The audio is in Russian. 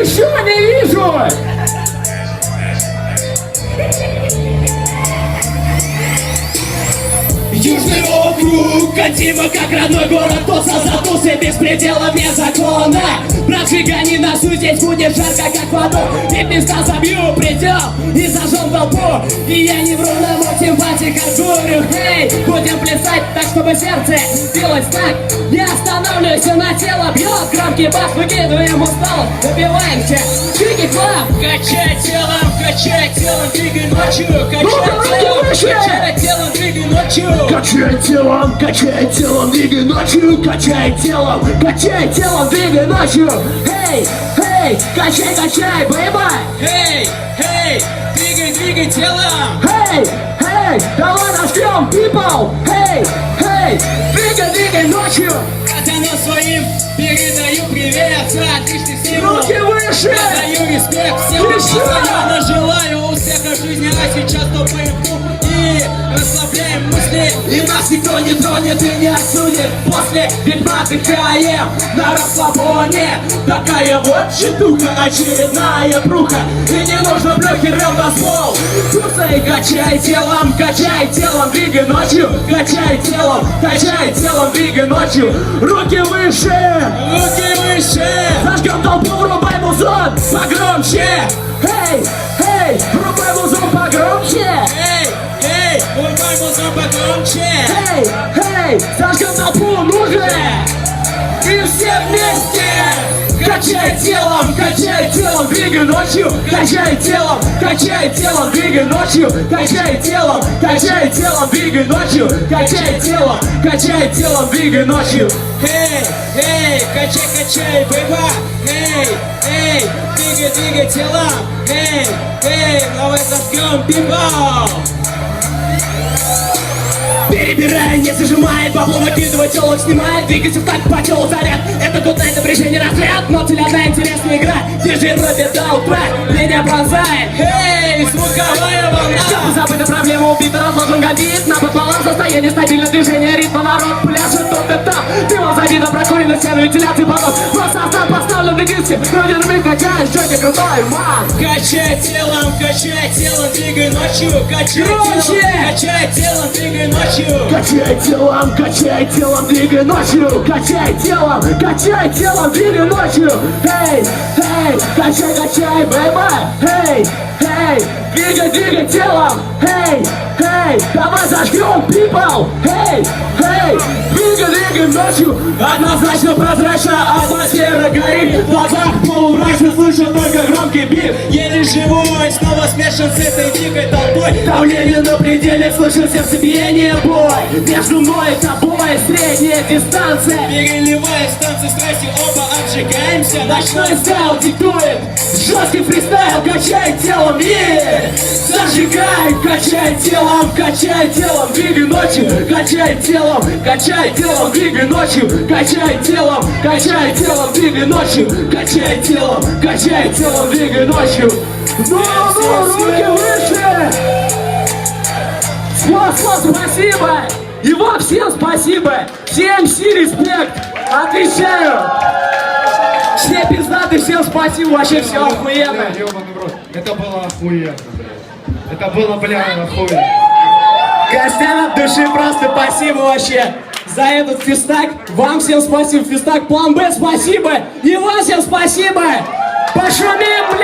Еще не вижу! Южный округ, Катима как родной город. Кто задумался без предела, вне закона. Брат, жигани носу, здесь будет жарко как в аду. Ведь места забью предел и зажжем толпу. И я не вру на мотивации, как говорю. Эй, будем плясать так, чтобы сердце билось так. Не останавливайся, на тело бьет громкий бас. Выкидываем усталость, добиваемся. Чики клаб. Качай телом, двигай ночью. Качай телом, двигай ночью. Качай телом, двигай ночью. Качай телом, двигай ночью. Эй, эй, качай, бэйба. Эй, двигай телом. Эй, давай начнем, people. Эй, двигай ночью. Пацанам своим передаю привет. Отличный стимул. Руки выше. Передаю респект всем. Постоянно желаю успеха в жизни, а сейчас топаем пух и расслабляем мысли. И нас никто не тронет и не отсудит после. Ведь мы отдыхаем на расслабоне. Такая вот щитука, очередная пруха. И не нужно брюхи, равноствол. Туса и качай телом, двигай ночью. Качай телом, двигай ночью. Руки выше. Зажгем толпу, врубай музон погромче. Эй, врубай музон погромче. Врубай музон погромче. Эй, зажгем толпу, ну же. И все вместе. Качай телом, двигай ночью. Качай телом, двигай ночью. Качай телом, двигай ночью. Качай телом, двигай ночью. Эй, качай, бэйба. Эй, двигай телом. Эй, давай зажгем пипал. Перебирая, не зажимает, бабло накидывает, телок снимает. Двигайся в такт, по телу заряд. Это тут на напряжение разряд. Но цель одна, интересная игра. Держи дроби до утра, меня пронзает. Эй, звуковая волна. Чтобы забыть о проблеме, убита, разложен габит. На пополам состояние, стабильное движение ритма. Народ пляшет тут и там. Дымом забито, прокурено стену, вентиляции потом. Но состав поставлен на диске. Вроде рубик качаешь, Джонни крутой, ман. Качай телом, двигай ночью. Качай телом, двигай ночью. Качай телом, двигай ночью. Качай телом, двигай ночью. Эй, качай, бэйба. Эй, двигай телом. Эй, давай зажгем, people. Эй, двигай ночью. Однозначно прозрачно, атмосфера горит. В глазах полумрачно, слышу только громкий бит. Еле живой, снова смешан с этой дикой толпой. Давление на пределе, слышу сердцебиение, бой. Между мной и тобой средняя дистанция. Переливая станции страсти, оба обжигаемся. Ночной стайл диктует жесткий фристайл. Качай телом, зажигай. Качай телом, двигай ночью. Качай телом, двигай ночью. Качай телом, двигай ночью. Качай телом, двигай ночью. Ну, руки выше. Спасибо. И вам всем спасибо. Всем респект. Отвечаю. Все пиздаты, всем спасибо. Вообще все охуенно. Это было охуенно, блядь. Это было, блядь, охуенно. Гостям от души просто спасибо вообще за этот фистак. Вам всем спасибо, фистак План Б спасибо. И вам всем спасибо. Пошумим